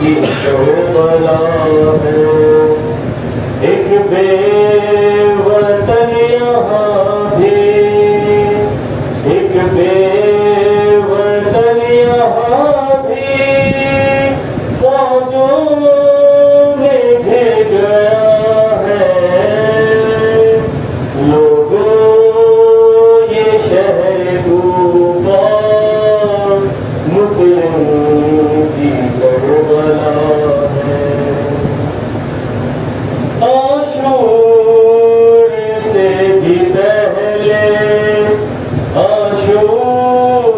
کی کربلا ہے. ایک بے وطن یہاں بھی، ایک بے وطن یہاں بھی فوجوں میں گھر گیا ہے. لوگوں یہ شہر کوفہ مسلم کی کربلا ہے. عاشور سے بھی پہلے عاشور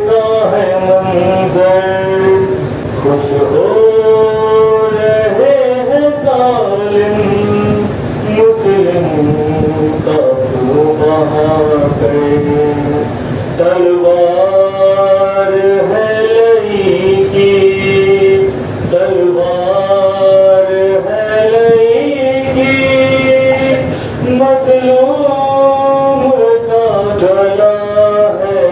کا ہے منظر. خوش ہو رہے ہیں ظالم مسلم کا تو بہا کر. تلوار ہے لئی کی، تلوار ہے لئی کی، مظلوم کا گلا ہے.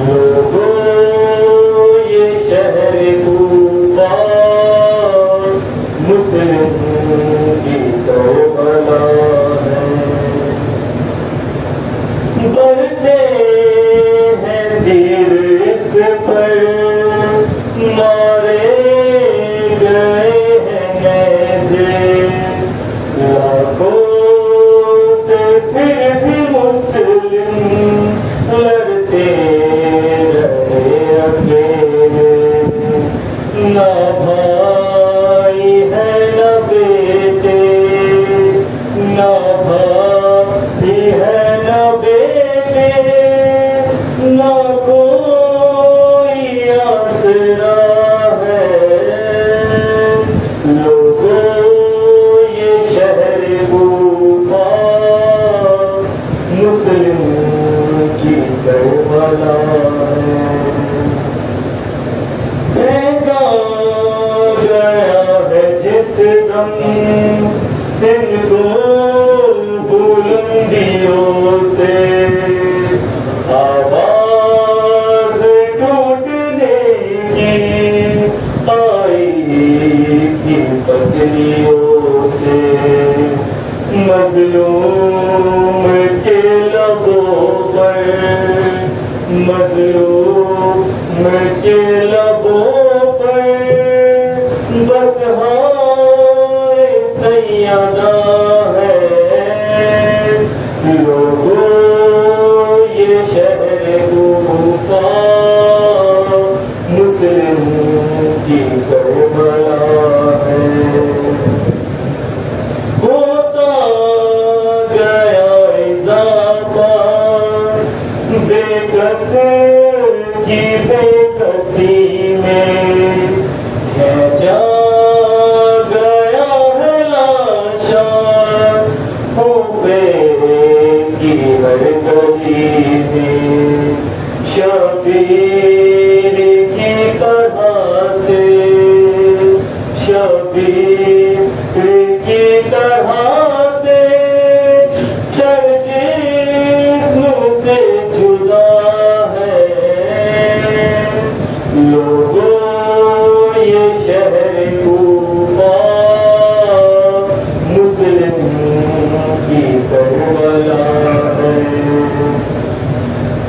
لوگوں یہ شہر کوفہ مسلم کی کربلا ہے. برسے ہیں تیر اس پر، مارے گئے ہیں نیزے. لاکھوں سے پھر بھی مسلم لڑتے رہے اکیلے. نہ بھائی ہے نہ بیٹے، نہ بھائی ہے نہ بیٹے، نہ کوئی آسرا ہے. لوگوں یہ شہر کوفہ مسلم کی کربلا ہے. پھینکا گیا ہے جس دم ان کو بلندیوں سے، آواز ٹوٹنے کی آئی تھی پسلیوں سے. مظلوم کے لبوں پر، مظلوم کے لبوں پر بس ہائے سیدہ ہے. لوگوں یہ شہر کوفہ مسلم کی کربلا ہے. ہوتا گیا اضافہ بے کس کی بے کسی میں. کھینچا گیا ہے لاشاں کی ہر گلی میں. شبیر کی طرح سے، شبیر کی طرح سے سر جسم سے جدا ہے. لوگوں یہ شہر کوفہ مسلم کی کربلا ہے.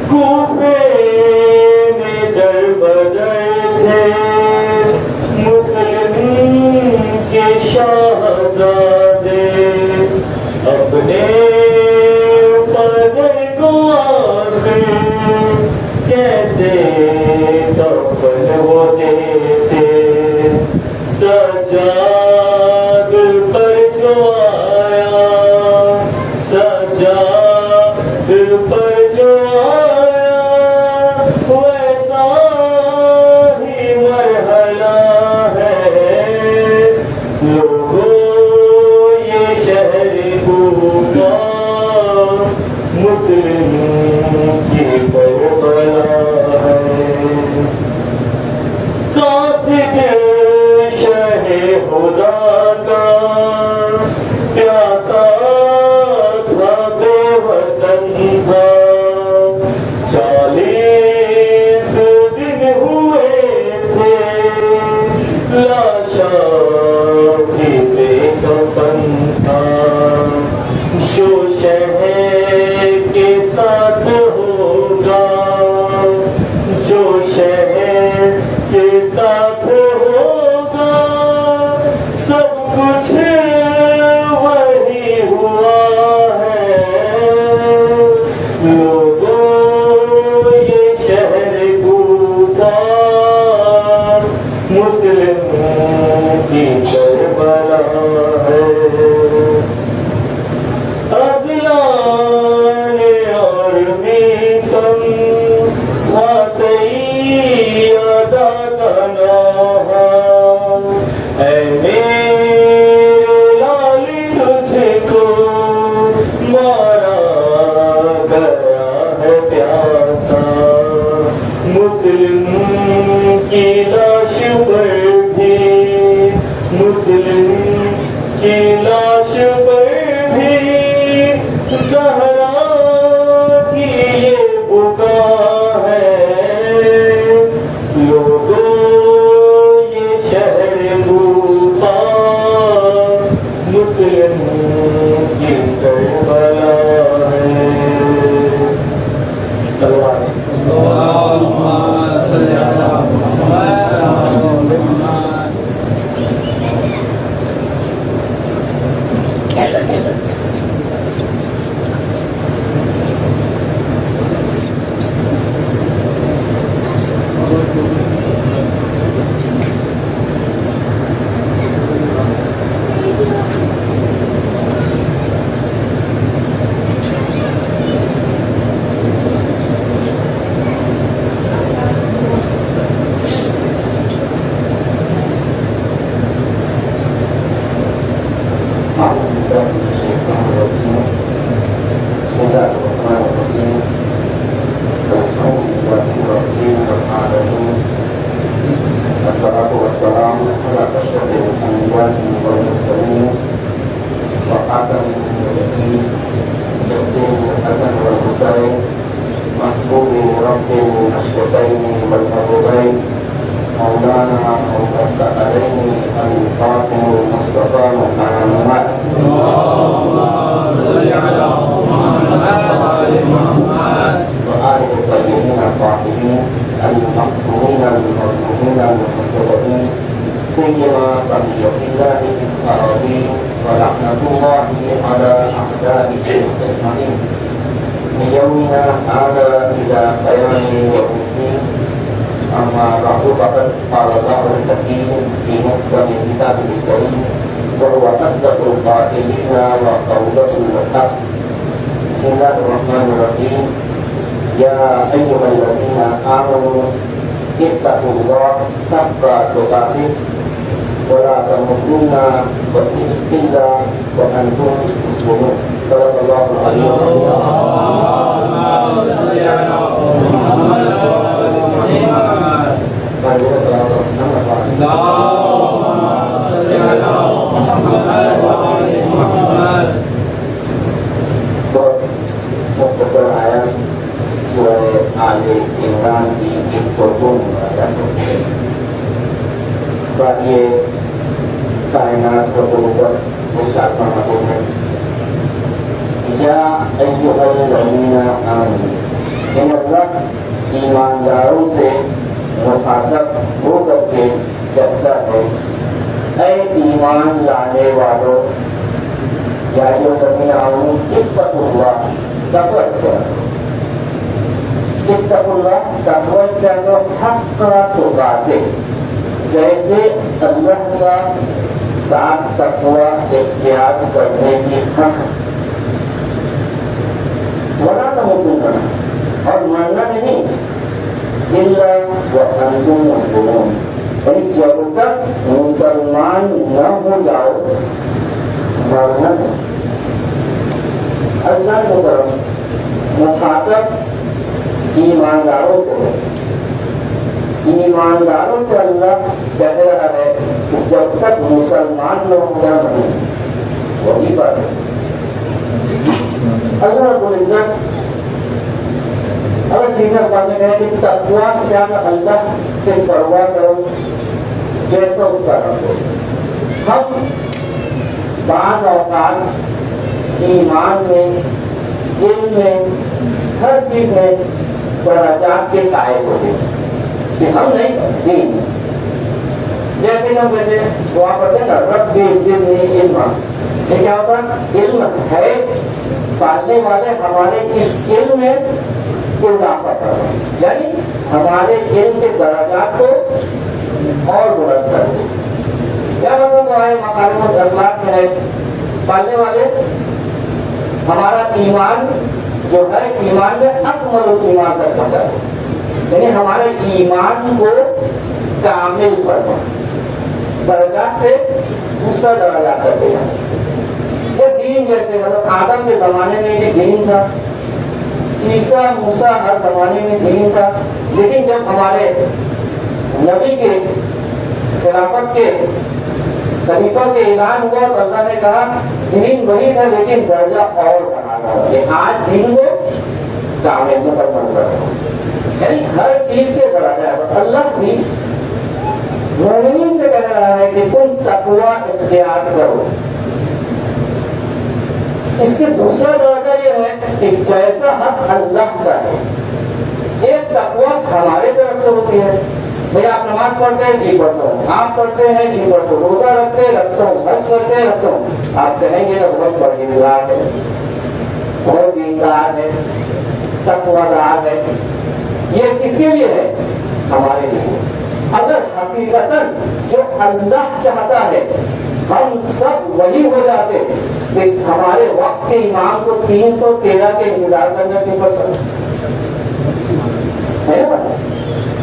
کوفے میں در بدر تھے مسلم کے شاہزادے. اپنے قدر کو آخر کیسے کفن وہ دیتے. سجاد پر جو آیا، سجاد پر جو آیا ویسا ہی مرحلہ ہے. لوگوں یہ شہر کوفہ مسلم کی کربلا ہے. قاصد شہ خدا کا پیاسا تھا بے وطن تھا. 40 دن ہوئے تھے جیسے اللہ کا ساتھ تقوی اختیار کرنے کی حق ولا تموتن اور مرنا نہیں الا وانتم مسلمون، یعنی جب تک مسلمان نہ ہو جاؤ مرنا نہیں۔ اللہ کی طرف مخاطب ایمانداروں سے ہے، ایمانداروں سے اللہ کہہ رہا ہے کہ جب تک مسلمان لوگ نہ بنے، وہی بات ہے اللہ رب العزت اگر سیدھا بات ہے کہ تقوی کیا اللہ سے پرواہ کرو جیسا اس کا رکھو۔ ہم بعض اوقات ایمان میں، علم میں، ہر چیز میں درجات کے قائل ہوتے ہیں کہ ہم نہیں دین، جیسے کہ ہم کہتے ہیں دعا پڑھتے ہیں نا رب زدنی علما، یہ کیا ہوتا ہے؟ علم ہے، پالنے والے ہمارے اس علم میں اضافہ کر رہے ہیں، یعنی ہمارے علم کے درجات کو اور بلند کر دیں۔ کیا مطلب ہے؟ مکارم الاخلاق میں ہے پالنے والے ہمارا ایمان جو ہے، ایمان میں اکمل ایمان تک پہنچا دیں، یعنی ہمارے ایمان کو کامل کرنا، درجات سے دوسرا درجہ کر دیا۔ یہ دین جیسے مطلب آدم کے زمانے میں یہ دین تھا، عیسیٰ موسیٰ ہر زمانے میں دین تھا، لیکن جب ہمارے نبی کے خلافت کے خلیفہ کے اعلان ہوا تو اللہ نے کہا دین وہی تھا لیکن درجہ اور بڑھانا ہے، کہ آج دین کو کامل مکمل کر رہا ہے، یعنی ہر چیز کے درجہ ہے۔ اللہ بھی مومنین سے کہہ رہا ہے کہ تم تقوی اختیار کرو۔ اس کے دوسرا درجہ یہ ہے کہ جیسا حق اللہ کا ہے، ایک تقوی ہمارے طرف سے ہوتی ہے، بھائی آپ نماز پڑھتے ہیں جی پڑھتا ہوں، آپ پڑھتے ہیں جی پڑھتا ہوں، روزہ رکھتا ہوں، حج کرتے ہیں رکھتا ہوں، آپ کہیں گے نا بہت پرہیزگار ہے، بہت دیندار ہے، تقوی دار ہے، یہ کس کے لیے ہے؟ ہمارے لیے۔ اگر حقیقتاً جو اللہ چاہتا ہے ہم سب وہی ہو جاتے کہ ہمارے وقت کے امام کو 313 کے انتظار کرنا کیوں پڑتا ہے نا؟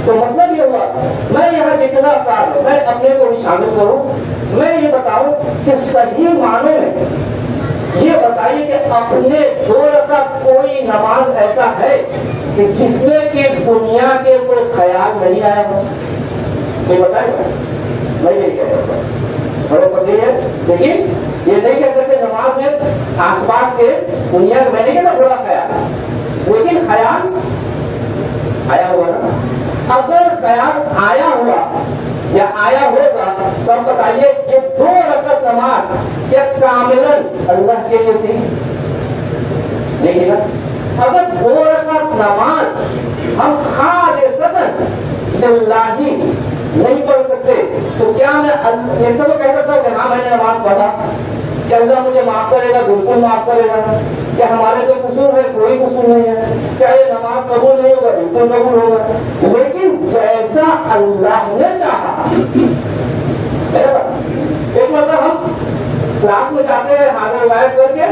تو مطلب یہ ہوا میں یہاں جتنا افراد ہے میں اپنے کو بھی شامل کروں، میں یہ بتاؤں کہ صحیح معنوں میں یہ بتائیے کہ اپنے 2 رکعت کوئی نماز ایسا ہے کہ جس میں کہ دنیا کے کوئی خیال نہیں آیا ہو؟ یہ بتائیں گا؟ میں یہی کہہ سکتا ہوں بڑے پتہ ہے، لیکن یہ نہیں کہہ سکتے نماز میں آس پاس کے دنیا میں نہیں کہتا بڑا خیال، لیکن خیال آیا ہوا نا؟ اگر خیال آیا ہوا یا آیا ہوگا تو بتائیے کہ 2 رکعت نماز کیا کاملاً اللہ کے لیے تھی؟ دیکھیے نا، اگر 2 رکعت نماز ہم خالصتاً للہ نہیں پڑھ سکتے تو کیا میں یہ تو کہہ سکتا ہوں کہ ہاں میں نے نماز پڑھا، کیا اللہ مجھے معاف کرے گا؟ بالکل معاف کرے گا۔ کیا ہمارے جو قصور ہے؟ کوئی قصور نہیں ہے۔ کیا یہ نماز قبول نہیں ہوگا؟ بالکل قبول ہوگا، لیکن جیسا اللہ نے چاہا۔ ایک مطلب ہم کلاس میں جاتے ہیں حاضر غائب کر کے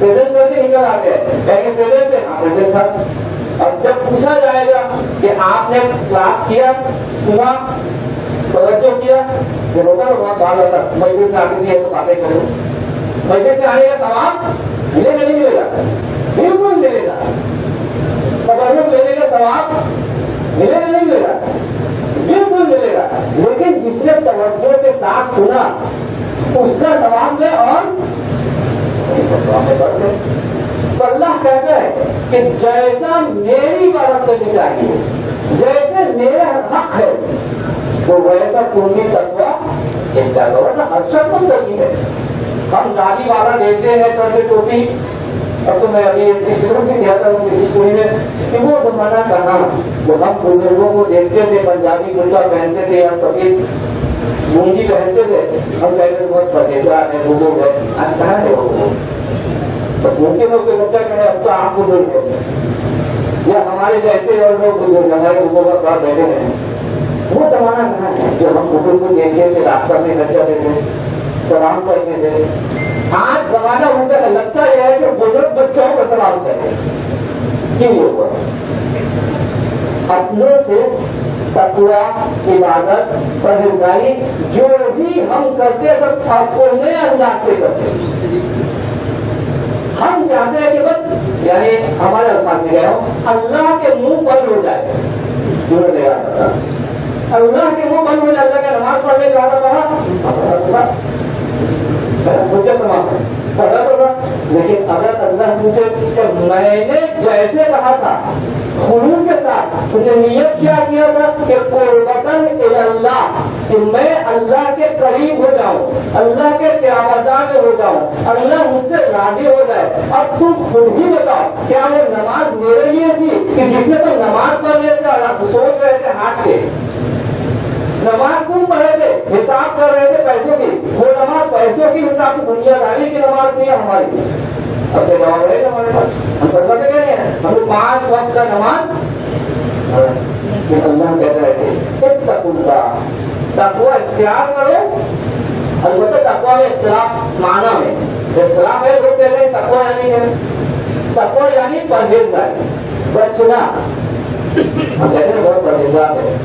پریزنٹ کر کے نکل آتے ہیں، کہیں پریزنٹ پہ ہاں پریزنٹ تھا۔ اب جب پوچھا جائے گا کہ آپ نے کلاس کیا، سنا، توجہ کیا، یہ ہوتا ہے بہت بات آتا ہے مسجد میں آتی ہے تو باتیں کروں، مسجد میں آنے کا ثواب ملے گا نہیں ملے گا؟ بالکل ملے گا۔ تبرک لینے کا ثواب ملے گا نہیں ملے گا؟ بالکل ملے گا، لیکن جس نے توجہ کے ساتھ سنا اس کا ثواب میں اور تو اللہ کہتا ہے کہ جیسا میری عبادت کرنی چاہیے، جیسے میرا حق ہے تو ویسا تم بھی تقویٰ اختیار کرو نا۔ ہر شخص کو صحیح ہے۔ ہم داڑھی والا دیکھتے ہیں سر پہ ٹوپی، اب تو میں ابھی اسٹوڈنٹ بھی کیا تھا اسکول میں کہ وہ زمانہ کہاں جب ہم بزرگوں کو دیکھتے تھے پنجابی کرتا پہنتے تھے یا سفید لنگی پہنتے تھے، ہم کہتے تھے بہت پرہیزگار ہے، بزرگ ہے۔ آج کہاں ہے وہ؟ ممکن ہو کہ بچہ کہے اب تو آپ بزرگ ہے، یا ہمارے جیسے اور لوگ بزرگ ہمارے بزرگ کا ساتھ بیٹھے ہیں۔ وہ زمانہ کہاں ہے جو ہم بزرگ کو دیکھتے تھے، راستہ سے کر جاتے تھے، سلام کرتے تھے؟ آج زمانہ ہو کر لگتا یہ ہے کہ بزرگ بچوں کو سلام کرتے کیوں یہ اپنوں سے تقویٰ، عبادت، پرہیزگاری جو بھی ہم کرتے سب اپنے انداز سے کرتے۔ ہم چاہتے ہیں کہ بس یعنی ہمارے الفاظ میں کہہ رہا ہوں اللہ کے منہ بند ہو جائے، جو نے یاد اللہ کے منہ بند ہو جائے، اللہ کا نماز پڑھنے کا پڑھا لیکن اگر اللہ تم سے میں نے جیسے کہا تھا خلوص کے ساتھ تم نے نیت کیا تھا کہ قربتاً اللہ، کہ میں اللہ کے قریب ہو جاؤں، اللہ کے قیامتاں میں ہو جاؤں، اللہ مجھ سے راضی ہو جائے۔ اب تم خود ہی بتاؤ کیا وہ نماز میرے لیے تھی کہ جس میں تم نماز پڑھ رہے تھے اور سوچ رہے تھے ہاتھ کے؟ نماز تم پڑھے تھے، حساب کر رہے تھے پیسوں کی، وہ نماز پیسوں کی حساب کی دنیا داری کی نماز نہیں ہے ہماری۔ اب تو جواب رہے گا ہمارے پاس، ہم سب کہہ رہے ہیں ہم 5 وقت کا نماز اللہ کہتا ہے اتقوا اللہ، تقویٰ اختیار کرو۔ البتہ تقویٰ میں اختلاف معنی میں اختلاف ہے، لوگ کہتے ہیں تقویٰ یعنی ہے، تقویٰ یعنی پرہیزگاری، بچنا۔ ہم کہتے ہیں بہت پرہیزگار ہے،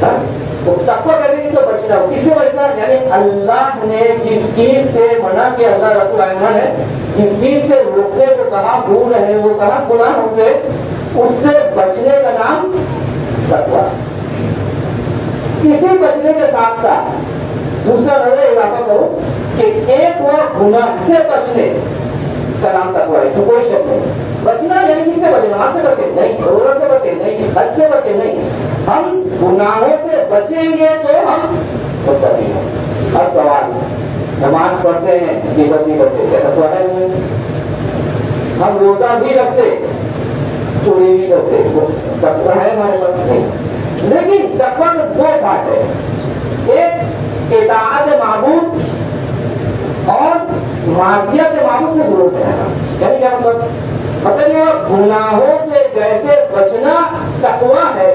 تقویٰ کرنے کی تو بچنا ہو۔ کس سے بچنا؟ یعنی اللہ نے جس چیز سے منع کیا، اللہ رسول ایمان ہے جس چیز سے روکنے کو کہا، دور رہنے کو کہا، گناہوں سے، اس سے بچنے کا نام تقویٰ۔ اسی بچنے کے ساتھ ساتھ دوسرا نظر اضافہ کرو کہ ایک وہ گناہ سے بچنے کا نام تقویٰ ہے، تو کوئی شک نہیں۔ بچنا یعنی کس سے بچے؟ نماز سے بچے نہیں، روزہ سے بچے نہیں، حج سے بچے نہیں، ہم گناہوں سے بچیں گے تو ہم متقی ہیں۔ اب سوال، نماز پڑھتے ہیں غیبت نہیں کرتے، کیا تقویٰ ہے نہیں؟ ہم روزہ بھی رکھتے، چوری بھی کرتے، تقویٰ ہے ہمارے پاس نہیں۔ لیکن تقویٰ کے 2 پارٹ ہے، ایک اطاعت معبود اور معصیت معبود سے دور رہنا۔ یعنی کیا مطلب یہ گناہوں سے جیسے بچنا تقویٰ ہے،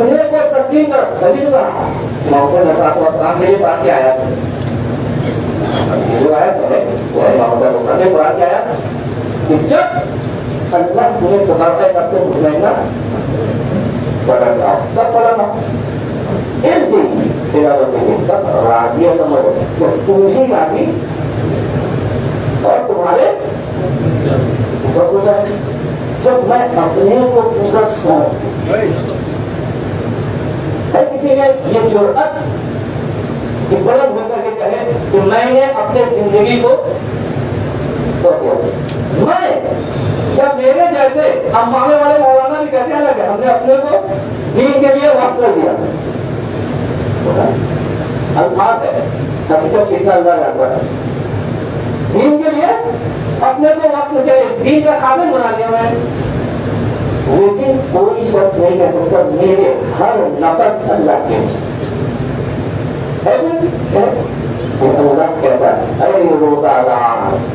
اپنے کو تسلیم کر تبھی تو کہا محمد السلام کے لیے بات کیا آیا جو آیا ہے وہ ہے محمد نے قرآن کیا آیا کہ جب اللہ تمہیں پکارتا ہے تب سے مطمئنہ پڑھا تھا تب پڑھا تھا تیرا تب راضی سمجھ جب تم ہی راضی اور تمہارے جب میں اپنے کو پورا سونپ ہے کسی نے یہ جرأت کہ بلند ہو کر کے کہے کہ میں نے اپنے زندگی کو سونپ دیا میں جب میرے جیسے اب مانگنے والے مولانا بھی کہتے ہیں کہ ہم نے اپنے کو دین کے لیے وقت کر دیا الفاظ ہے حقیقت کتنا اللہ جاتا ہے دین کے لیے اپنے کو وقت چاہیے دین کا خادم بنا لیا میں لیکن کوئی شخص نہیں کہہ سکتا میرے ہر نفس اللہ کے اللہ کہتا ہے ارے روزہ ادا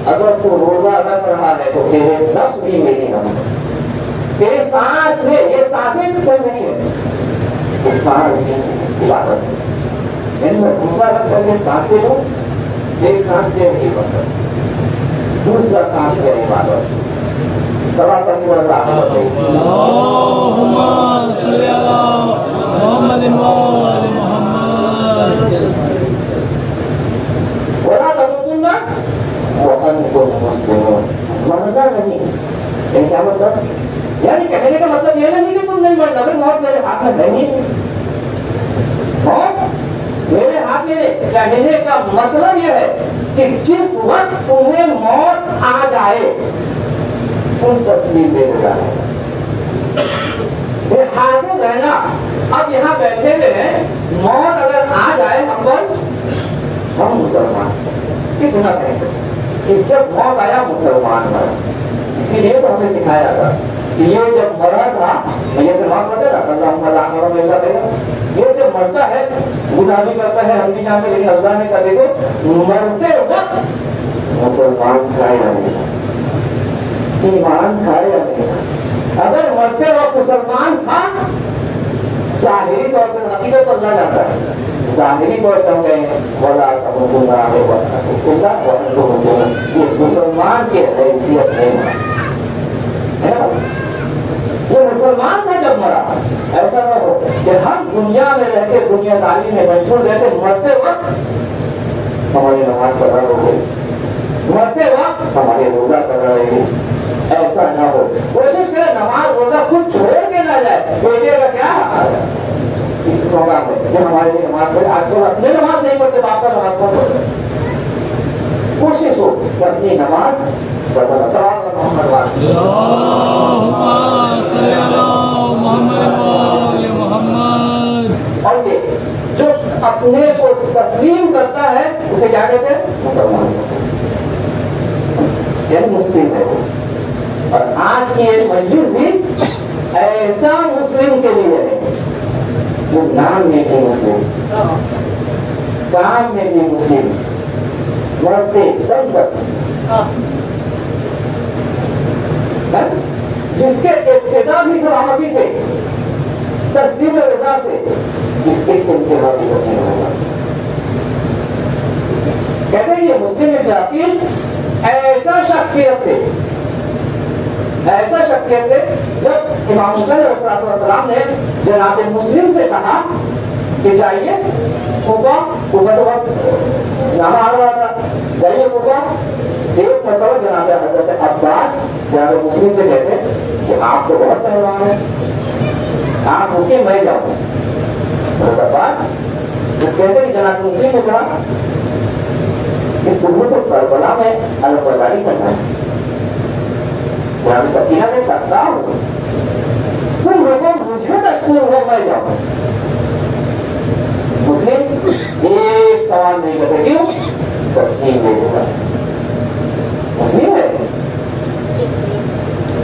اگر تو روزہ ادا کر رہا ہے تو تیرے نفس بھی میری نفس تیرے سانس میں یہ سانسیں بھی چل رہی ہے یہ سانس کی عبادت ہے میں روزہ رکھ کر کے سانسیں لوں ایک سانس دے رہی بات دوسرا سانس دے رہی بات سوا پر مرنا نہیں کیا مطلب یعنی کہنے کا مطلب یہ نہیں کہ تم نہیں مرنا بھائی موت میرے ہاتھ میں نہیں موت میرے ہاتھ میں کہنے کا مطلب یہ ہے کہ جس وقت تمہیں موت آ جائے تم تسلیم دے دیتا ہے حاضر رہنا اب یہاں بیٹھے ہوئے ہیں موت اگر آ جائے ہم پر ہم مسلمان کتنا کہہ سکتے کہ جب موت آیا مسلمان مرا اسی لیے تو ہمیں سکھایا تھا کہ یہ جب مرا تھا یہ تو موت پتہ نا اللہ یہ جب مرتا ہے گناہ بھی کرتا ہے ہم بھی جانتے لیکن اللہ نے کہتے کو مرتے وقت مسلمان کھائے جانے ایمان کھائے جانے اگر مرتے وقت مسلمان تھا ظاہری طور پر حقیقت اللہ جاتا ہے ظاہری طور پر گئے بولا یہ مسلمان کی حیثیت ہے یہ مسلمان تھا جب مرا ایسا نہ ہو کہ ہم دنیا میں رہتے دنیا داری میں مشغول رہتے مرتے وقت ہماری نماز پڑھ رہے ہو مرتے وقت ہمارے روزہ کر رہے ہیں ایسا نہ ہو کوشش کرے نماز روزہ خود چھوڑ کے نہ جائے بیٹے کا کیا پروگرام ہے ہمارے لیے نماز پڑھے آج کل اپنے نماز نہیں پڑھتے باپ کا نماز پڑھتے کوشش ہو کہ اپنی نماز اور یہ جو اپنے کو تسلیم کرتا ہے اسے کیا کہتے ہیں مسلمان یعنی مسلم ہے اور آج کی ایک مجلس بھی ایسا مسلم کے لیے ہے جو نام میں بھی مسلم کام میں بھی مسلم مرتے دم تک جس کے ابتدا بھی سلامتی سے تسلیم رضا سے اس کے انتہا بھی تسلیم ہوگا کہتے ہیں یہ مسلم ابن عقیل ایسا شخصیت ہے جب امام حسین علیہ السلام نے جناب مسلم سے کہا کہ جائیے کوفہ تو وقت نامہ آ رہا تھا جائیے کوفہ ایک مرتبہ جناب حضرت عباس جناب مسلم سے کہتے کہ آپ تو بہت پہلوان ہیں آپ رکے میں جاؤں حضرت عباس وہ کہتے کہ جناب مسلم نے کہا کہ تمہیں تو کربلا میں البرداری کرنا ہے سکینہ میں سکتا ہوں تم لوگوں مجھے تسلیم ہو میں جاؤں مسلم ایک سوال نہیں کرتے کیوں تسلیم دے دیتا مسلم ہے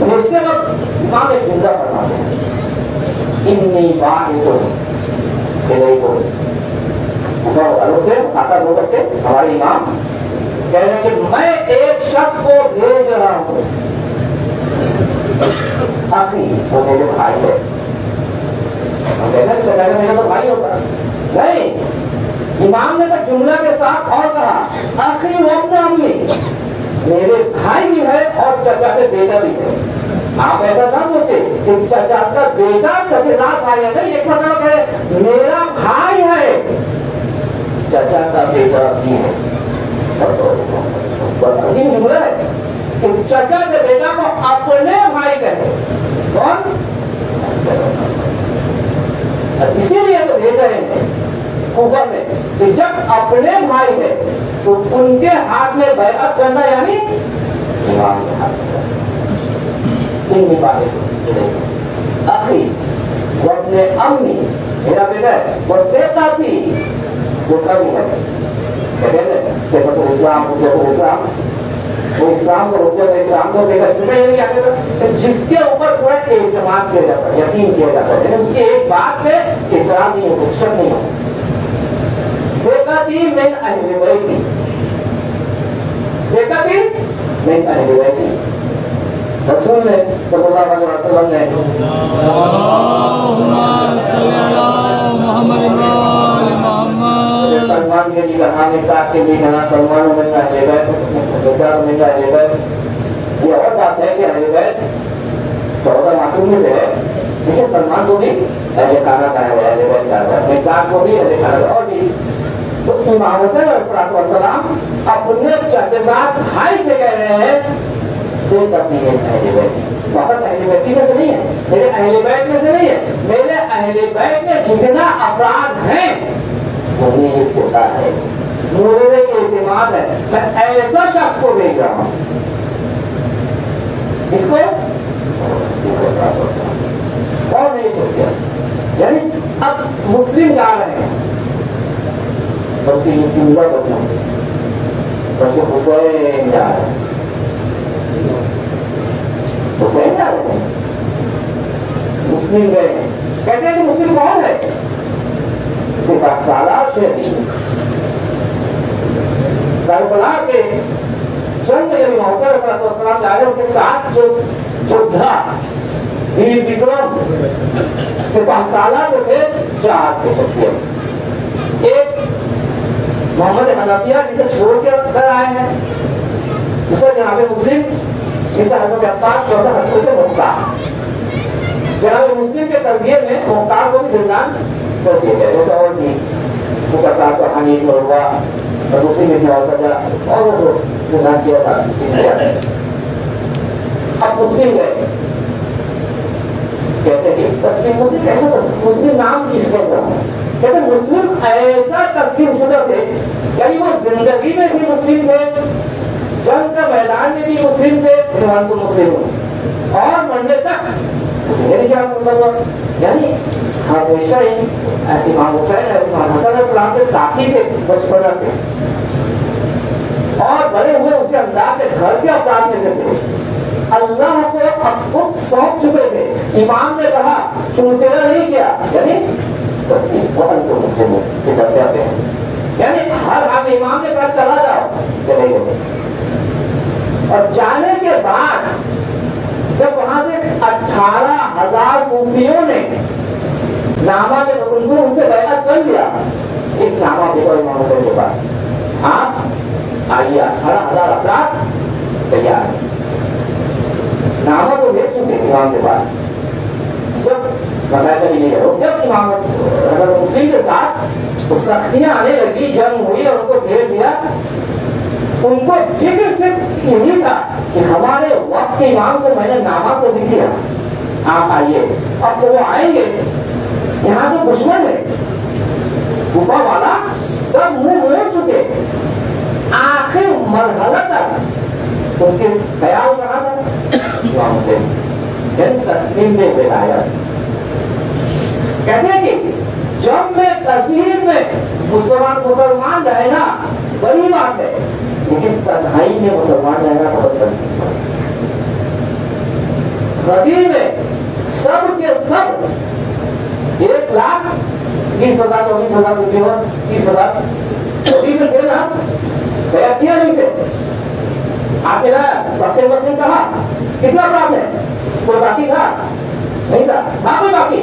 رشتے وقت امام ایک جملہ فرماتے ہیں انی باعث الیکم سے آتا ہو کرتے ہمارے امام کہہ رہے ہیں کہ میں ایک شخص کو بھیج رہا ہوں آخری وہ میرے بھائی ہے چچا کا میرا تو بھائی ہوتا نہیں. امام نے تو جملہ کے ساتھ اور کہا آخری وقت امی میرے بھائی بھی ہے اور چچا کے بیٹا بھی ہے. آپ ایسا نہ سوچے کہ چچا کا بیٹا چچے دار بھائی ہے. نہیں, ایک مطلب ہے میرا بھائی ہے چچا کا بیٹا بھی ہے. عظیم جملہ ہے کہ چچا کے بیٹا کو اپنے بھائی کہے. کون؟ اسی لیے تو بھیجا ہے کوفہ میں کہ جب اپنے بھائی ہے تو ان کے ہاتھ میں بیعت کرنا یعنی امام کے ہاتھ میں ان کی باتیں آخری وہ اپنے امی میرا بیٹا ہے وہ دیتا تھی وہ کبھی ہے صفت الاسلام حجت الاسلام وہ اسلام کو حجت اسلام کو جس کے اوپر تھوڑا اعتماد کیا جاتا ہے, یقین کیا جاتا ہے, اس کی ایک بات پہ اعتراض نہیں ہو, شک نہیں ہو. ثقتی من اہل بیتی, ثقتی من اہل بیتی. رسول نے صلی اللہ علیہ وسلم نے سلمان کے لیے کہا نکاح کے لیے کہنا سلمان میں کا اہل بیت میں کا اہل بیت. یہ اور بات ہے کہ اہل بیت 14 معصوم میں سے ہے, لیکن سلمان کو بھی اہل خانہ کا ہے, اہل بیت کا ہے, نکاح کو بھی اہل خانہ کا. اور بھی تو امام حسین علیہ السلام اپنے چچیزاد بھائی سے کہہ رہے ہیں سے کرتی ہے اہل بیت. فقط اہل بیت میں سے نہیں ہے, میرے اہل بیت میں سے نہیں ہے, میرے اہل بیت میں جتنا افراد ہیں انہیں یہ سکھا ہے, مجھے کے اعتماد ہے. میں ایسا شخص کو بھیج رہا ہوں اس کو اور نہیں چھوڑ دیا. یعنی اب مسلم جا رہے ہیں بلکہ یہ جملہ بدلا بلکہ حسین جا رہے ہیں, حسین جا رہے ہیں, مسلم گئے ہیں. کہتے ہیں کہ مسلم کون ہے؟ صرف سالات سے کربلا کے جنگ نبی محمد صلی اللہ علیہ وسلم جا رہے ہیں, ان کے ساتھ جو جودھا ویر وکرم صرف سالات تھے 4 کے شخصیت. ایک محمد حنفیہ جسے چھوڑ کے کر آئے ہیں, دوسرا جناب مسلم جسے حضرت عباس 14 ہفتوں سے مختار. جناب مسلم کے تربیت میں مختار کو بھی زندان کر دیا گیا, جیسے اور بھی مسلمان کو حنیف مروا اور مسلم ابن اوسجا اور وہ زندان کیا تھا. اب مسلم گئے, کہتے ہیں کہ تسلیم مسلم کیسا تسلیم, مسلم نام کس کے طرح, کہتے ہیں مسلم ایسا تسلیم شدہ تھے یعنی وہ زندگی میں بھی مسلم تھے, جنگ کا میدان میں بھی مسلم تھے, تو مسلم ہوں اور مرنے تک میری کیا مطلب, یعنی ہمیشہ ہی امام حسین امام حسن علیہ السلام کے ساتھی تھے بچپنا سے, اور بڑے ہوئے اسی انداز سے گھر کے افراد میں تھے. اللہ کو اب خود سونپ چکے تھے. امام نے کہا چونچیرا نہیں کیا, یعنی وطن کو مسلم کے گھر سے آتے ہیں, یعنی ہر آدمی امام نے کہا چلا جاؤ, چلے گئے. اور جانے کے بعد جب وہاں سے 18,000 کوفیوں نے نامہ کے ان سے بیعت کر لیا, ایک نامہ دیکھو امام حسین کے پاس, آپ آئیے 18,000 افراد تیار ہیں, نامہ تو دیکھ چکے امام کے پاس. جب مسائل کا یہ ہے جب امام مسلم کے ساتھ سختیاں آنے لگی, جنگ ہوئی اور ان کو گھیر دیا, ان کو فکر صرف یہی تھا کہ ہمارے وقت کے امام کو میں نے نامہ تو لکھ دیا, آپ آئیے. اب تو وہ آئیں گے, یہاں تو دشمن ہے, کوفہ والا سب منہ موڑ چکے, آخر مرحلہ تک ان کے خیال کہاں تھا امام سے, یعنی تسلیم میں ولایت. کہتے ہیں کہ جب میں تصویر میں مسلمان رہنا بڑی بات ہے, لیکن تنہائی میں مسلمان رہنا بہت بڑی بات ہے. غدیر میں سب کے سب 1,20,000 24,000 30,000 غدیر میں تھے نا, گیا کیا نہیں سے آپ نے وقت کہا کتنا اپرادھ ہے, کوئی باقی تھا نہیں تھا, کوئی باقی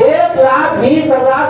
1,20,000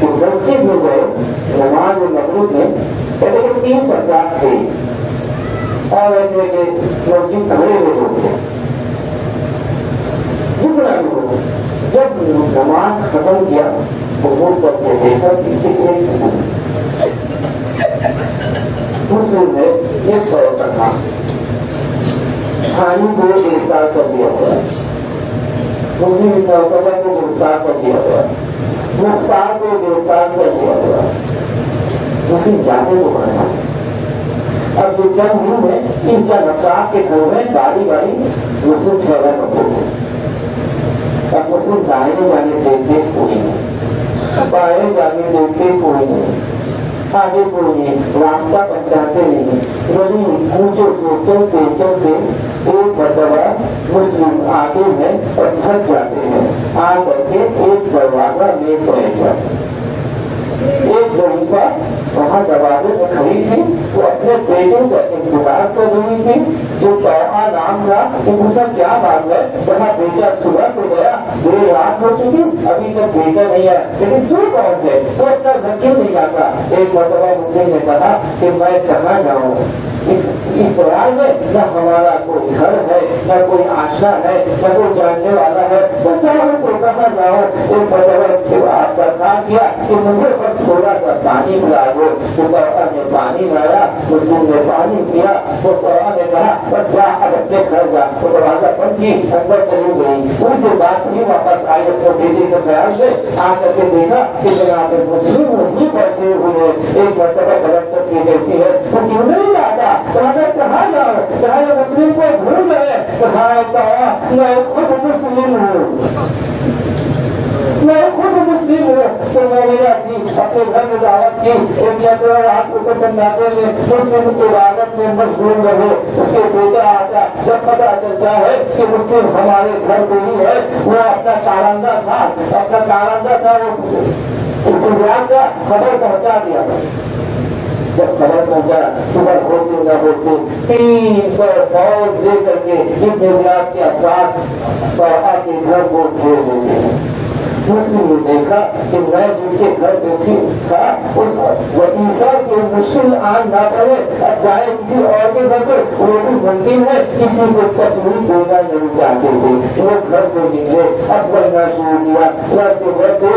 تو مسجد میں گئے نماز مغرب میں کہتے کہ 3 افراد تھے اور مسجد کھڑے ہوئے لوگ تھے جتنا بھی ہو. جب نماز ختم کیا حضور کر کے دیکھا پیچھے مسلم ہے ایک سو تھا کھانی کو گرفتار کر دیا ہوا مسلم فلسفہ کو گرفتار کر دیا ہوا مختار کو گرفتار کر دیا ہوا مسلم جانے کو بڑھا. اب جو چند دن ہے ان چند افراد کے گھر میں باری باری مسلم ٹھہرا کرتے ہیں. اب مسلم دائیں جانے دیکھتے کوئی نہیں بائیں جانے دیکھتے کوئی نہیں آگے کوئی نہیں راستہ پہچانتے نہیں وہی اونچے سے چلتے چلتے ایک مرتبہ مسلم آگے ہیں اور تھک جاتے ہیں آ کر کے ایک دروازہ میں بیٹھ جاتے ہیں. ایک ضعیفہ وہاں دروازے میں کھڑی تھی وہ اپنے بیٹے کا انتظار کر رہی تھی جو توحا نام تھا کہ پوچھا کیا بات ہے کہا بیٹا صبح سے گیا دیر رات ہو چکی ابھی تک بیٹا نہیں آیا لیکن تو کون ہے تو اپنا گھر کیوں نہیں جاتا. ایک مرتبہ مجھے نے کہا کہ میں کہاں جاؤں اس طرح میں نہ ہمارا کوئی گھر ہے نہ کوئی آشنا ہے نہ کوئی جاننے والا ہے تو چلو کو کہاں جاؤ. ایک مرتبہ آپ درخواست کیا کہ مجھے بس تھوڑا سا پانی پلا دو تو قرآن نے پانی لایا مسلم نے پانی پیا تو قرآن نے کہا بس جا اب اپنے گھر جا تو دروازہ بند کی اندر چلی گئی. ان کے بعد نہیں واپس آئی اپنے بیٹے کے خیال سے آ کر کے دیکھا کہ جناب مسلم وہی بیٹھے ہوئے. ایک مرتبہ کلکٹر کی کہتی ہے تو کیوں نہیں آتا کہاں جاؤ کہا یہ مسلم کو بھول گئے کہا میں خود مسلم ہوں میں خود مسلم ہوں. تو میں نے اپنے گھر میں دعوت کی ایک مرتبہ رات کو پسند آتے میں مسلم کی عبادت میں مشغول رہے. اس کے بیٹا آتا جب پتا چلتا ہے کہ مسلم ہمارے گھر پہ ہی ہے وہ اپنا کارندہ تھا وہ انتظار کا خبر پہنچا دیا. جب خبر پہنچا صبح ہوتے نہ ہوتے 300 فوج لے کر کے انتظار کے افراد صحابہ کے گھر کو گھیر دیتے ہیں. مسلم نے دیکھا کہ میں جن کے گھر بیٹھی تھا اس وظیفہ کے مشکل آن نہ پڑے اب جائے کسی اور کے گھر پہ وہ بھی ممکن ہے کسی کو تکلیف دینا نہیں چاہتے تھے. وہ گھر سے نکلے اب بڑھنا شروع کیا بڑھتے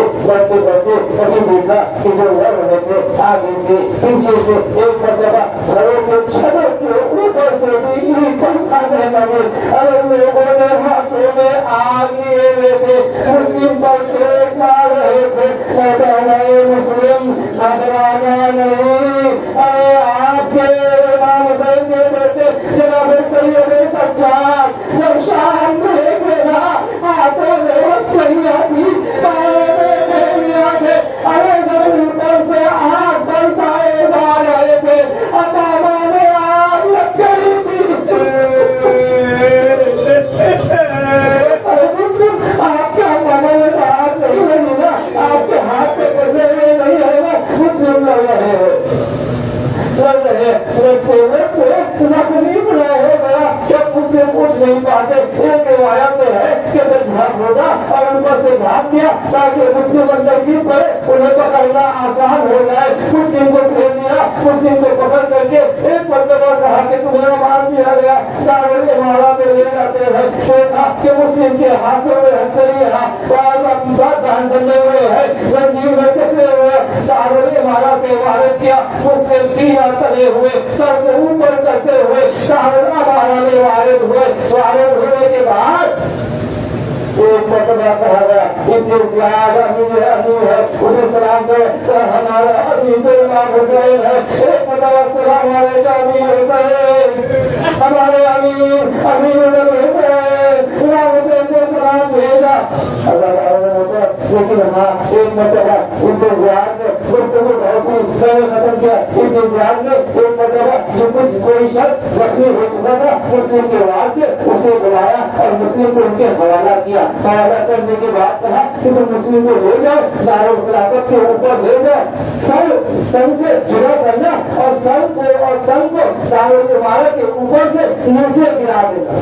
کبھی دیکھا کہ جو لڑ رہے تھے آگے سے پیچھے سے ایک مرتبہ گھروں کے چھتوں کے اوپر سے بھی پنکھانے لگے. ارے لوگوں نے ہاتھوں میں آگ لیے ہوئے تھے مسلم پر ڈال رہے تھے. مسلم گھبرانا نہیں. ارے آپ کے امام حسین کے بیٹے جناب سید سجاد جب شام دیکھ رہا ہاتھوں میں کہیا تھی ارے اوپر سے آگ برسائے جا رہے تھے اتابا میں آگ لگ گئی تھی. آپ کا کمل آپ نہیں نا آپ کے ہاتھ سے گزرے ہوئے نہیں ہے نا مسلم لگ رہے زخمی بنا ہو گیا جب اس سے کچھ نہیں پاتے. ایک روایت میں ہے کہ جب جھاگ ہوگا اور ان پر سے جھاگ کیا تاکہ مسلم اندر گر پڑے انہیں پکڑنا آسان ہو جائے. مسلم کو پھیر دیا مسلم کو پکڑ کر کے ایک مرتبہ کہا کہ تمہیں مار دیا گیا دارل امارہ میں لے جاتے ہیں. دیکھا کہ مسلم کے ہاتھوں میں ہتھیلی دان بنے ہوئے ہیں زنجیر میں پکڑے ہوئے دارل امارہ سے وارد کیا. مسلم سینا تلے ہوئے سر کو اوپر کرتے ہوئے دارل امارہ میں وارد ہونے کے بعد ایک مرتبہ کہا گیا اتنے زیادہ امین ہے اسے سلام کرے ہمارا امین تو امام حسین ہے. ایک مرتبہ السلام علیکم امین حسین ہمارے امین حسین امام حسین کو سلام بھیجا. لیکن ہاں ایک مرتبہ انتظار میں گفتگو بہت ختم کیا. انتظار میں ایک مرتبہ جو کچھ کوئی شخص زخمی ہو چکا تھا مسلم کے آواز سے اسے بلایا اور مسلم کو ان کے حوالہ کیا. حوالہ کرنے کے بعد کہا کہ تم مسلم کو لے جاؤ دارالخلافت کے اوپر لے جاؤ سر تن سے جڑا کرنا اور سر کو اور تن کو دارالعمارہ کے اوپر سے نیچے گرا دینا.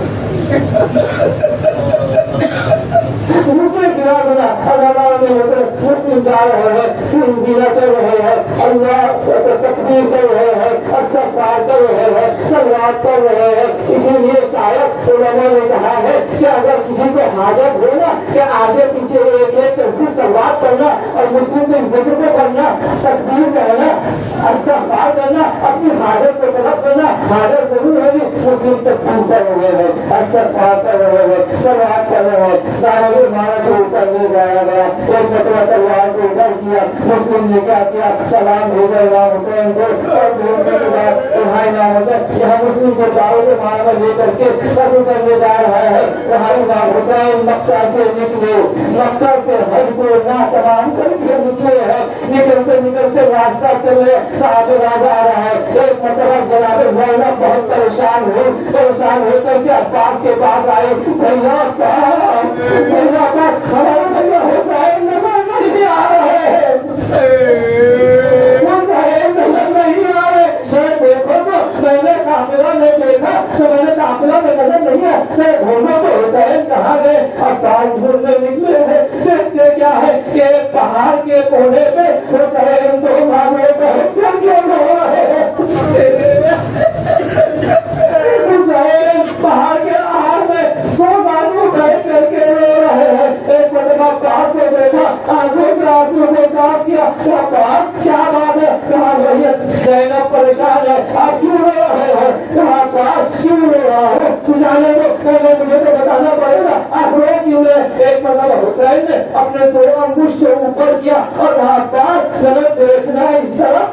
نیچے مسلم جا رہے ہیں سینا چل رہے ہیں اللہ تکبیر کر رہے ہیں استغفار کر رہے ہیں صلوات کر رہے ہیں. اسی لیے شاید علماء نے کہا ہے کہ اگر کسی کو حاجت ہو نا کہ آگے پیچھے ایک صلوات کرنا اور مسلم کے ذکر کو کرنا تکبیر کہنا استغفار کرنا اپنی حاجت کو طلب کرنا حاجت ضرور ہے. مسلم تکبیر کر رہے ہیں استغفار کر رہے ہیں صلوات کر رہے ہیں. دارالعلوم مارا کو اوپر لے جایا گیا ایک مرتبہ تلوار کو اوپر کیا مسلم نے کیا کیا سلام بھیجا امام حسین کو اور بھیجنے کے بعد تمہارے نام یہاں مسلم کو دارالعلوم مارا لے کر کے قبر کرنے جا رہا ہے. تمہارے امام حسین مکہ سے نکلے مکہ سے حج کو نہ تمام کر کے نکلے ہیں. نکلتے نکلتے راستہ چلے صحابہ راجا آ رہا ہے. ایک مرتبہ جناب زینب بہت پریشان ہو کر کے عباس کے پاس آئے. بھیا حسین نظر نہیں آ رہے ہیں دیکھو تو میں نے قافلہ میں دیکھا تو میں نے قافلہ میں نظر نہیں ہے ڈھونڈو تو حسین کہاں گئے. عباس ڈھونڈنے نکلے ہیں. دیکھتے کیا ہے کہ ایک پہاڑ کے کونے پہ حسین دو مانگے کیوں رو رہے ہیں. حسین پہاڑ کے آڑ میں دو بازو بیٹھ کر کے رو رہے ہیں. ایک مرتبہ پاس کو دیکھا آنکھوں کے آنسو کو صاف کیا. کیا بات ہے کہاں بھیا زینب پریشان ہے آپ کیوں رو رہے ہیں کہاں پاس کیوں رو رہا ہے جانے دو پہلے مجھے تو بتانا پڑے گا آپ رو کیوں رہے. ایک مرتبہ حسین نے اپنے سو انگوشت کو اوپر کیا اور کہا پاس غلط دیکھنا اس طرف.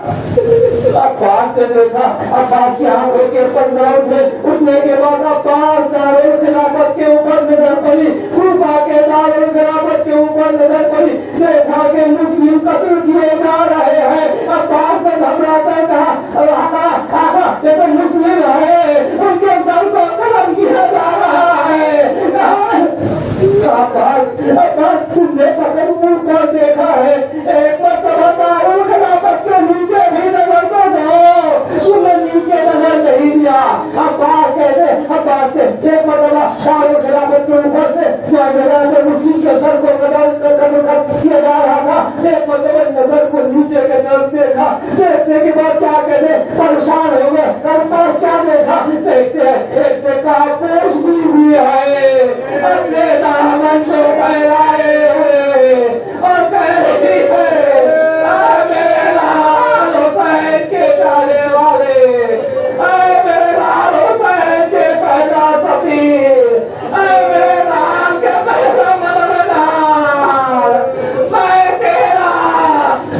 عباس نے دیکھا عباس کی آنکھوں کے اوپر نظر اٹھنے کے بعد عباس دارالعلوم خلافت کے اوپر نظر پڑی کوفہ کے دارالعلوم خلافت کے اوپر نظر پڑی. دیکھا کہ مسلم قتل کیے جا رہے ہیں. عباس نے گھبراتا کہا آقا یہ تو مسلم ہے ان کے سر کو قتل کیا جا رہا ہے. عباس تم نے پکڑ کر دیکھا ہے ایک مرتبہ دارالعلوم خلافت کے نیچے بھی نظر کو دو تم نے نیچے نظر نہیں دیا. عباس کہتے عباس سے ایک مرتبہ دارالعلوم خلافت کے اوپر سے مسلم کے سر کو قتل کیا جا رہا تھا. ایک مرتبہ نظر کو نیچے کے طرف دیکھا. دیکھنے کے بعد کیا کہتے پریشان ہو گئے. عباس کیا دیکھا دیکھتے ہیں ایک دیکھا پوش بھی ہوئی ہے اپنے دامن کو پھیلائے ہوئے اور کہہ رہی ہے میرے لال حسین کے جانے والے میرے لال حسین کے پہلا سفیر میرے لال کے پہلا مددگار میں تیرا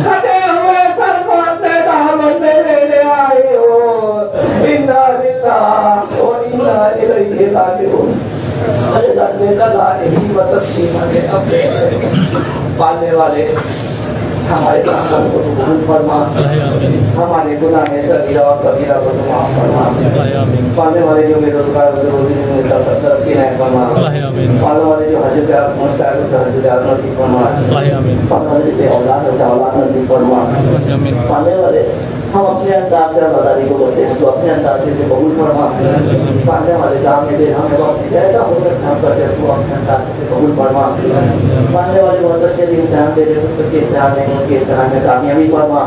کٹے ہوئے سر کو اپنے دامن میں لے آئی ہوں. انا للہ و انا الیہ راجعون. پالنے والے ہمارے کام کو قبول فرما ہمارے گناہ صغیرہ اور کبیرہ کو معاف فرما. پالنے والے جو بے روزگار روزی ترقی نہیں فرما. پالنے والے جو حج کے مستعد حج نصیب فرما. پالنے والے بے اولاد اولاد نصیب فرما. پالنے والے ہم اپنے انداز سے آزادی کو بولتے ہیں تو اپنے انداز سے قبول فرما. پالنے والے کام میں ہم جیسا ہو سکتا ہم کرتے ہیں تو اپنے انداز سے قبول فرما. پالنے والے بہت اچھے بھی امتحان دیتے ہیں سب کے امتحان میں ان کے امتحان میں کامیابی فرما.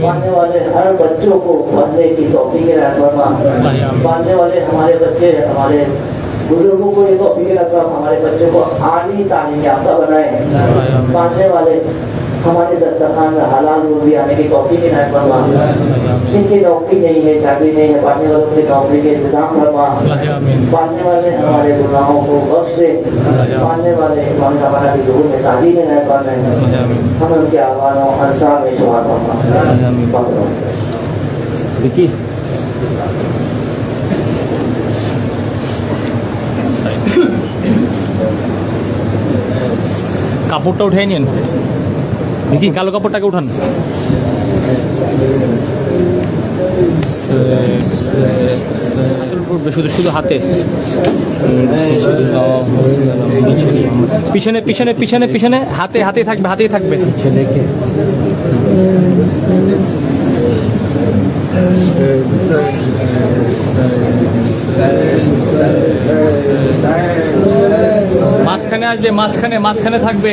پالنے والے ہر بچوں کو پڑھنے کی توفیق عنایت فرما. پالنے والے ہمارے بچے ہمارے بزرگوں کو یہ توفیق رکھا ہمارے بچوں کو عالی تعلیم یافتہ بنائے. پالنے والے ہمارے دسترخوان میں حلال روزی آنے کی توفیق عنایت فرما. جن کی نوکری نہیں ہے چاکری نہیں ہے پالنے والوں کی نوکری کے انتظام فرما. پالنے والے ہمارے گناہوں کو بخش دے. پالنے والے ہمارا کی ظہور میں تعلیم عنایت فرمائے. ہم ان کے آوانوں انصار میں شمار فرما. কাপড়টা উঠে নিন দেখি কালো কাপড়টাকে উঠান. শুধু শুধু হাতে পিছনে পিছনে পিছনে পিছনে হাতে হাতেই থাকবে হাতেই থাকবে. মাঝখানে এখানে আসলে মাঝখানে থাকবে।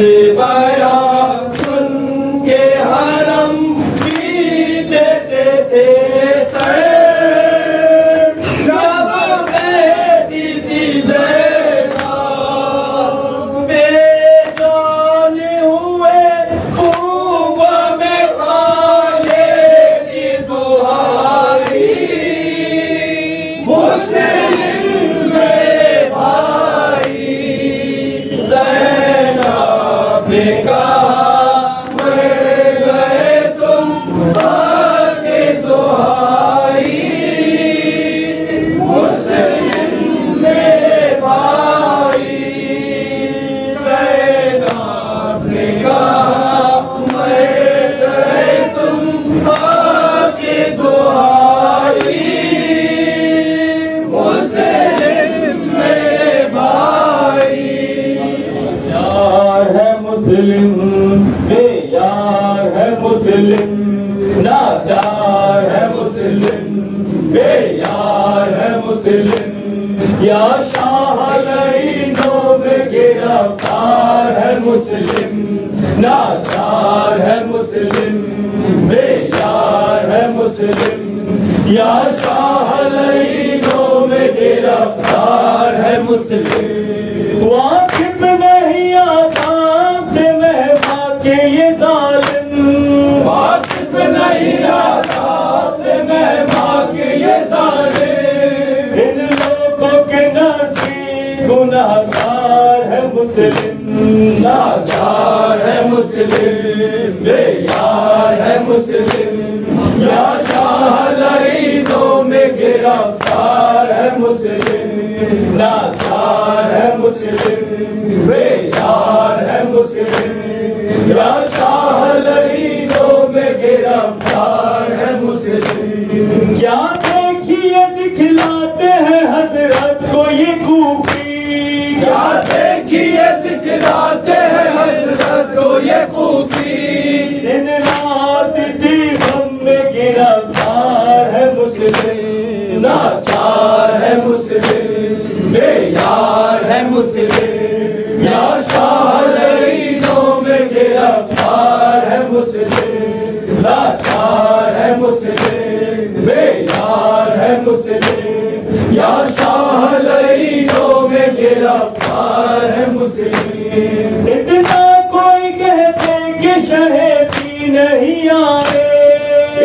سے بیان سن کے حرم بھی دیتے تھے سر جب بیٹی تھی زینب بے جان ہوئے کوفہ میں خالد کی دہائی مسلم میرے بھائی زینب نے کہا مر گئے تم کے دہائی مسلم میرے بھائی زینب نے کہا مر گئے تم کے دہائی مسلم میرے بھائی یار ہے مسلم بے یار ہے مسلم ناچار ہے مسلم بے یار ہے مسلم یا شاہ لعینوں میں گرفتار ہے مسلم ناچار ہے مسلم بے یار ہے مسلم یا شاہ لعینوں میں گرفتار ہے مسلم واقف نہیں آداب سے مہما کے یہ ظالم واقف نہیں آداب سے مہما کے یہ ظالم ان لوگوں کے نزدیک گناہگار ہے مسلم لاچار ہے مسلم بے یار ہے مسلم یا شاہ لعینوں میں گرفتار ہے مسلم لاچار ہے مسلم بے یار ہے مسلم یا شاہ لعینوں میں گرفتار ہے مسلم کیا دیکھیے دکھلاتے ہیں حضرت کو یہ کوفی کیا دیکھیے دکھلاتے ہیں حضرت کو یہ کوفی دن رات اسی غم میں گرفتار ہے مسلم ناچار ہے مسلم بے یار ہے مسلم یا شاہ لعینوں میں گرفتار ہے مسلم لاچار ہے مسلم بے یار ہے مسلم یا شاہ لعینوں میں گرفتار ہے مسلم اتنا کوئی کہتے کہ شہیدی نہیں آئے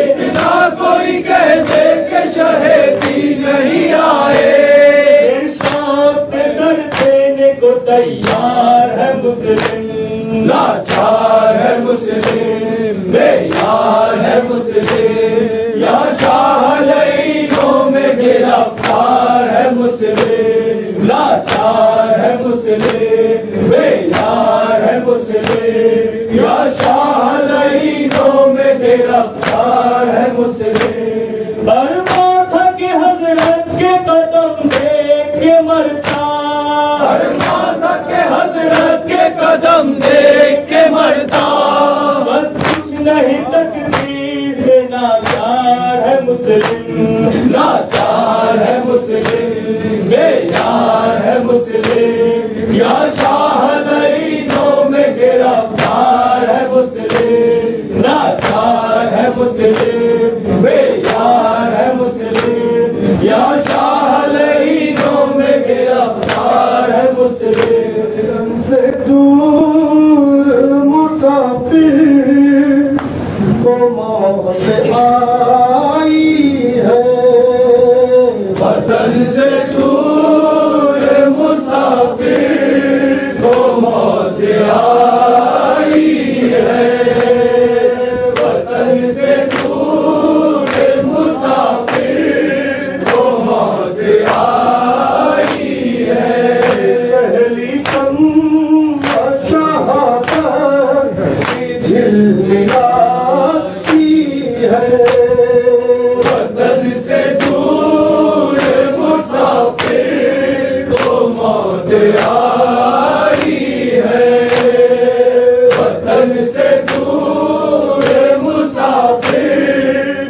اتنا کوئی کہتے کہ شہیدی نہیں آئے ارشاد سے سر دینے کو تیار ہے مسلم لاچار ہے مسلم بے یار ہے مسلم یا شاہ لعینوں میں گرفتار ہے مسلم لاچار ہے مسلم بے یار ہے مسلم یا شاہ لعینوں میں گرفتار ہے مسلم ارمان تھا کہ حضرت کے قدم دیکھ کے مرتا ارمان تھا کہ حضرت کے قدم دیکھ کے مرتا بس کچھ نہیں تقدیر سے ناچار ہے مسلم لاچار ہے مسلم بے یار ہے مسلم یا شاہ لعینوں میں گرفتار ہے مسلم لاچار ہے مسلم بے یار ہے مسلم یا شاہ لعینوں میں گرفتار ہے مسلم سے دور مسافر کو موت آئی ہے وطن سے دور مسافر کو موت آئی ہے وطن سے دور مسافر کو موت آئی ہے پہلی کم شہادت کی جھلملاتی ہے وطن سے دور مسافر کو موت آئی ہے وطن سے دور مسافر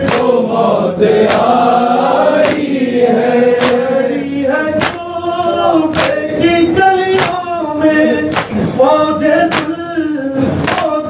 کو موت آئی ہے کی گلیوں میں فوجیں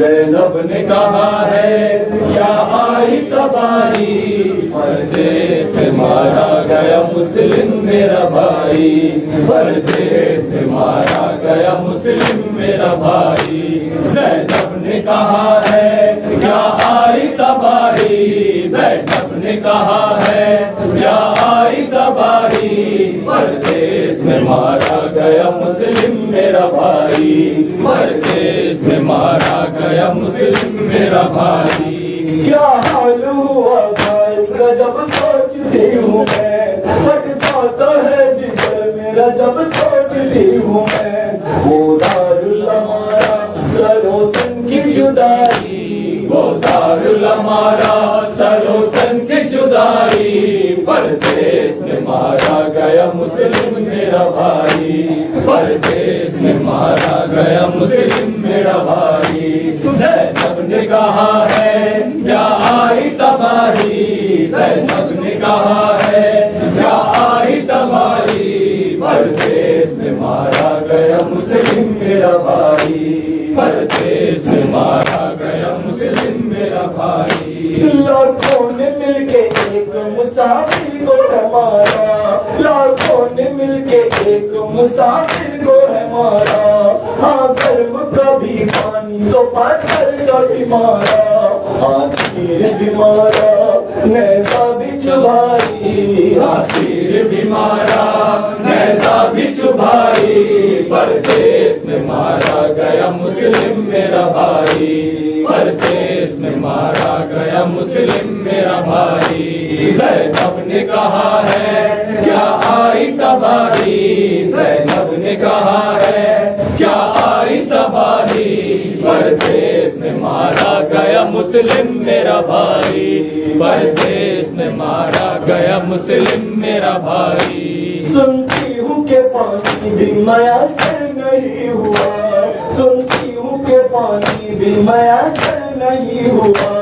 زینب نے کہا ہے کیا آئی تباہی پردیس میں مارا گیا مسلم میرا بھائی پردیس میں مارا گیا مسلم میرا بھائی زینب نے کہا ہے کیا آئی تباہی زینب نے کہا ہے کیا آئی تباہی پردیس میں مارا گیا مسلم میرا بھائی پردیس میں مارا گیا مسلم میرا بھائی کیا حال ہوا بھائی کا جب سوچتی ہوں میں پھٹ جاتا ہے جگر میرا جب سوچتی ہوں میں وہ دارالمارا سروتن کی جدائی وہ دارالمارا سروتن کی جدائی پردیس میں مارا گیا مسلم میرا بھائی پردیس میں مارا گیا مسلم میرا بھائی زینب نے کہا ہے کیا آئی تباہی زینب نے کہا ہے کیا آئی تباہی پردیس میں مارا گیا مسلم میرا بھائی پردیس میں مارا گیا مسلم میرا بھائی لاکھوں نے مل کے ایک مسافر کو ہے مارا لاکھوں نے مل کے ایک مسافر کو ہے مارا ہاں گرم کبھی پانی تو پتھر کبھی مارا ہاں تیر بھی مارا نیزا بھی چبھائی ہاں تیر بھی مارا نیزا بھی چبھائی پردیس میں مارا گیا مسلم میرا بھائی پردیس میں مارا گیا مسلم میرا بھائی زینب نے کہا ہے کیا آئی تباہی زینب نے کہا ہے کیا آئی تباہی پردیس میں مارا گیا مسلم میرا بھائی پردیس میں مارا گیا مسلم میرا بھائی سنتی ہوں کہ پانی بھی میسر نہیں ہوا سنتی ہوں کہ پانی بھی میسر نہیں ہوا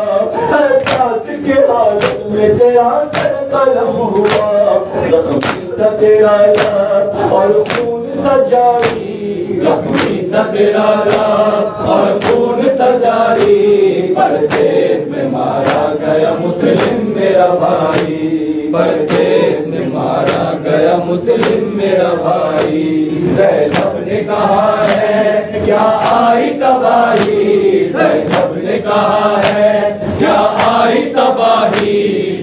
ہر پیاس کے حالت میں تیرا سر قلم ہوا زخمی تھا تیرا یار اور خون تھا جاری زخمی تھا تیرا یار اور خون تھا جاری پردیس میں مارا گیا مسلم میرا بھائی پردیس میں مارا گیا مسلم میرا بھائی زینب نے کہا ہے کیا آئی تباہی زینب نے کہا ہے کیا آئی تباہی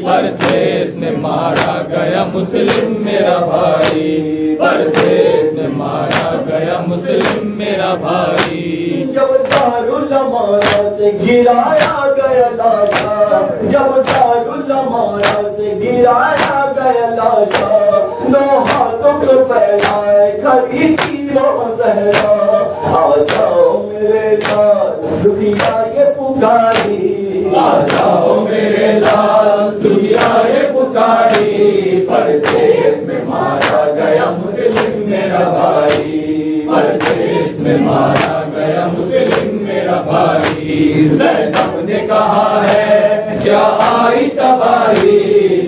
پردیس میں مارا گیا مسلم میرا بھائی پردیس میں مارا گیا مسلم میرا بھائی جب دارالمارا سے گرایا گیا لاشا جب دارالمارا سے گرایا گیا لاشا دو ہاتھوں کو پھیلائے کھڑی تھی وہ زہرا آ جاؤ میرے لال دنیا یہ پکاری آ جاؤ میرے لال دنیا یہ پکاری پردیس میں مارا گیا مسلم میرا بھائی پردیس میں مارا گیا مسلم میرا بھائی زینب نے کہا ہے کیا آئی تباہی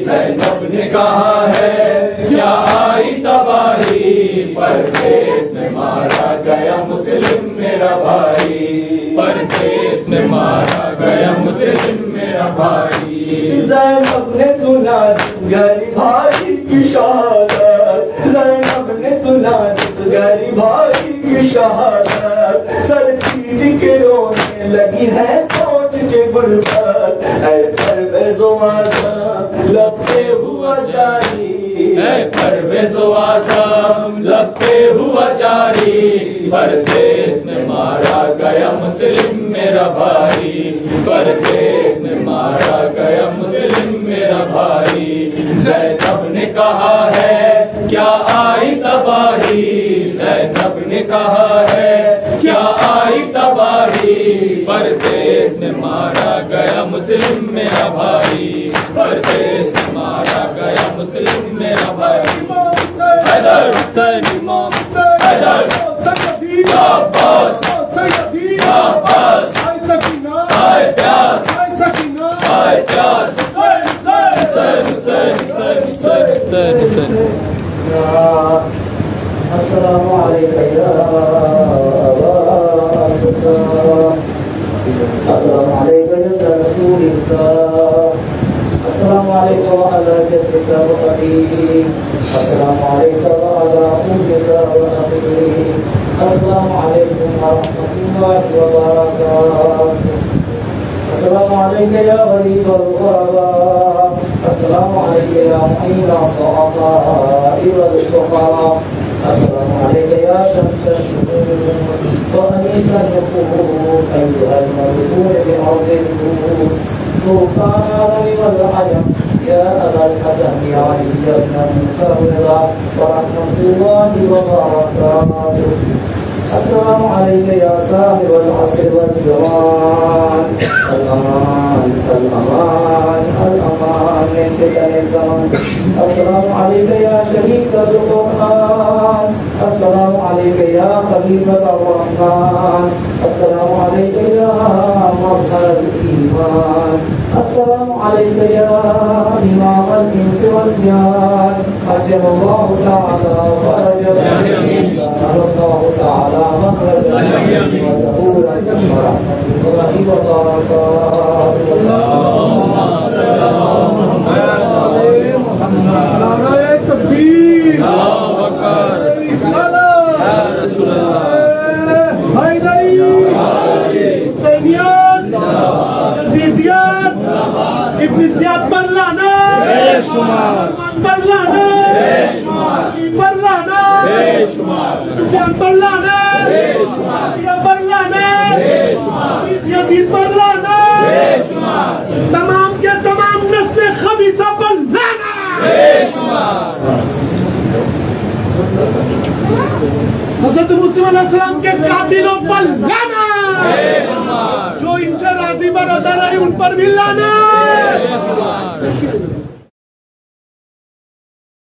زینب نے کہا ہے کیا آئی تباہی پردیس میں مارا گیا مسلم میرا بھائی پردیس میں مارا گیا مسلم میرا بھائی زینب نے سنا جس غریب بھائی کی شہادت زینب نے سنا جس غریب بھائی کی شہادت سر پیٹ کے رونے لگی ہے سوچ کے غربت اے پرویز و اعظم لب پہ ہوا جاری اے پرویز و اعظم لب پہ ہوا جاری پردیس میں مارا گیا مسلم میرا بھائی پردیس میں مارا گیا مسلم میرا بھائی زینب نے کہا ہے کیا آئی تباہی زینب نے کہا ہے کیا آئی تباہی پردیس میں مارا گیا مسلم میرا بھائی پردیس میں مارا گیا مسلم میرا بھائی حیدر حسین امام حیدر عباس عباس آئے پیاس آئے پیاس حسین حسین حسین حسین حسین حسین السلام علیکم القدير السلام عليك وعلى أمك وأخيك السلام عليكم ورحمة الله وبركاته السلام عليك يا غريب الغرباء السلام عليك يا معين الضعفاء والفقراء السلام عليك يا شمس الشموس وأنيس النفوس أيها المذكور بأرض الكؤوس سلطان العرب والعجم يا أبا الحسن يا علي بن موسى الرضا ورحمة الله وبركاته السلام عليك يا صاحب العصر والزمان الأمان الأمان الأمان من فتن الزمان السلام عليك يا شريك القرآن السلام عليك يا خليفة الرحمن السلام عليك يا مظهر الإيمان السلام عليك يا إمام الإنس والجان عجل الله تعالى فرجك نسأل الله تعالى مخرجا وظهورا ورحمة الله وبركاته اللهم صل على نعرہ تکبیر اللہ اکبر رسالت یا رسول اللہ حیدری حسینیت یزیدیت ابن زیاد پر لعنت پر لعنت پر لعنت سفیان پر لعنت پر لعنت یزید پر لعنت تمام کے تمام نسل خبیثہ پر لعنت حضرت مسلم علیہ السلام کے قاتلوں پر لعنت جو ان سے راضی برادر رہے ان پر بھی لعنت